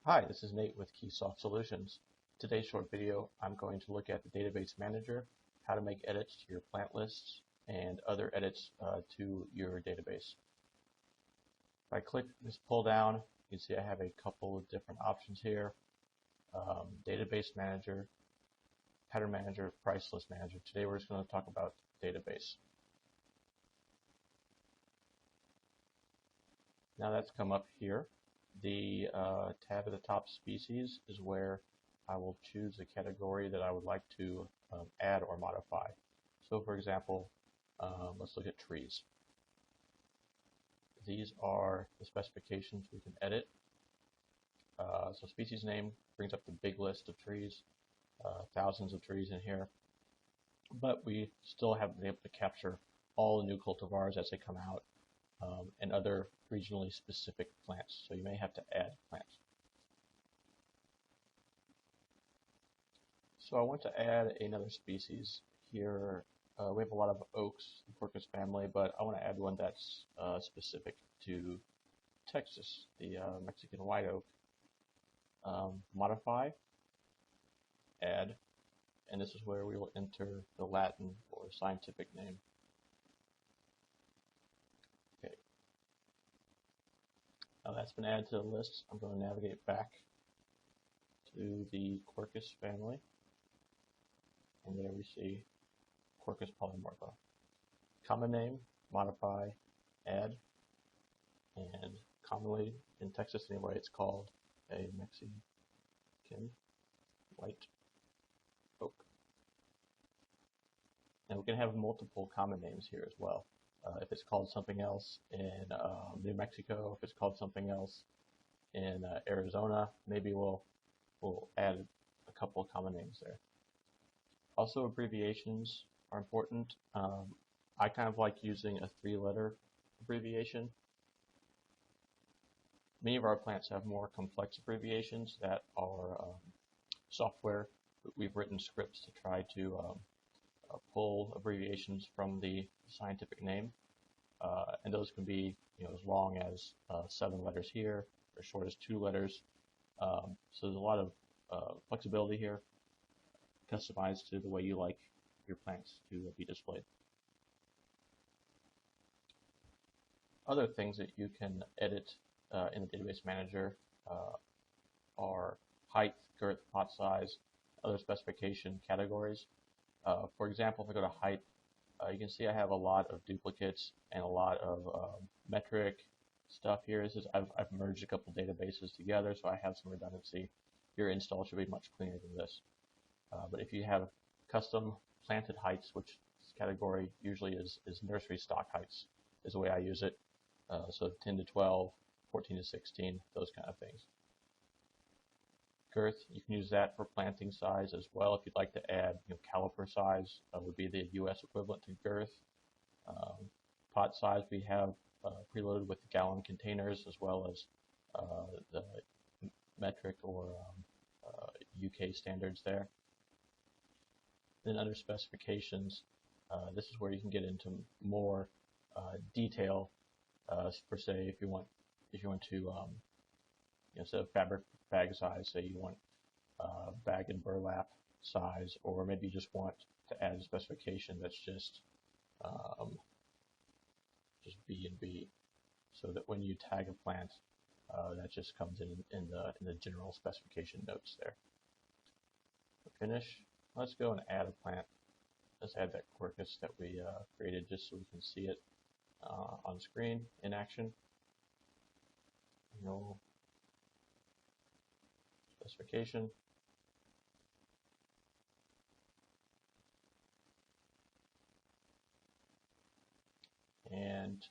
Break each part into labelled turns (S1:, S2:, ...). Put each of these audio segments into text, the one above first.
S1: Hi, this is Nate with Keysoft Solutions. Today's short video, I'm going to look at the Database Manager, how to make edits to your plant lists, and other edits to your database. If I click this pull down, you can see I have a couple of different options here. Database Manager, Pattern Manager, Price List Manager. Today we're just going to talk about database. Now that's come up here. The tab at the top, Species, is where I will choose the category that I would like to add or modify. So for example, let's look at trees. These are the specifications we can edit. So species name brings up the big list of trees, thousands of trees in here, but we still haven't been able to capture all the new cultivars as they come out. And other regionally specific plants. So you may have to add plants. So I want to add another species here. We have a lot of oaks, the Quercus family, but I want to add one that's specific to Texas, the Mexican white oak. Modify, add, and this is where we will enter the Latin or scientific name. Now that's been added to the list. I'm going to navigate back to the Quercus family, and there we see Quercus polymorpha. Common name, modify, add, and commonly in Texas anyway, it's called a Mexican white oak. Now we can have multiple common names here as well. If it's called something else in New Mexico, if it's called something else in Arizona, maybe we'll add a couple of common names there. Also, abbreviations are important. I kind of like using a 3-letter abbreviation. Many of our plants have more complex abbreviations that are software. We've written scripts to try to pull abbreviations from the scientific name, and those can be as long as 7 letters here, or short as 2 letters. So there's a lot of flexibility here, customized to the way you like your plants to be displayed. Other things that you can edit in the Database Manager are height, girth, pot size, other specification categories. For example, if I go to height, you can see I have a lot of duplicates and a lot of metric stuff here. I've merged a couple databases together, so I have some redundancy. Your install should be much cleaner than this. But if you have custom planted heights, which this category usually is nursery stock heights, is the way I use it. So 10 to 12, 14 to 16, those kind of things. Girth, you can use that for planting size as well. If you'd like to add caliper size, would be the US equivalent to girth. Pot size, we have preloaded with gallon containers as well as the metric or UK standards there. Then under specifications, this is where you can get into more detail. For say, if you want to instead of fabric bag size, say you want bag and burlap size, or maybe you just want to add a specification that's just B and B, so that when you tag a plant, that just comes in the general specification notes there. For finish, let's go and add a plant. Let's add that Quercus that we created just so we can see it on screen in action. Specification. And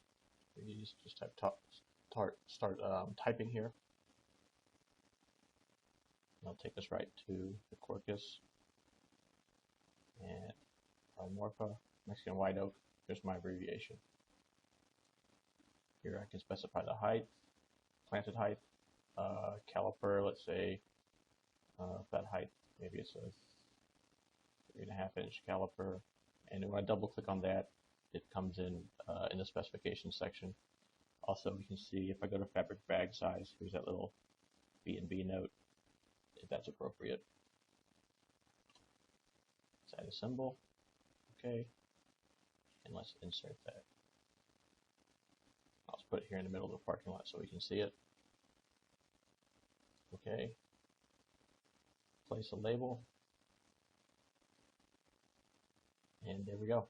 S1: we just start typing here. It'll take us right to the Quercus and polymorpha, Mexican white oak. Here's my abbreviation. Here I can specify the height, planted height, caliper, let's say that height, maybe it's a 3.5 inch caliper, and when I double click on that, it comes in the specification section. Also, we can see if I go to fabric bag size, here's that little B&B note if that's appropriate. Let's add a symbol. Okay. And let's insert that. I'll just put it here in the middle of the parking lot so we can see it. Okay. Place a label. And there we go.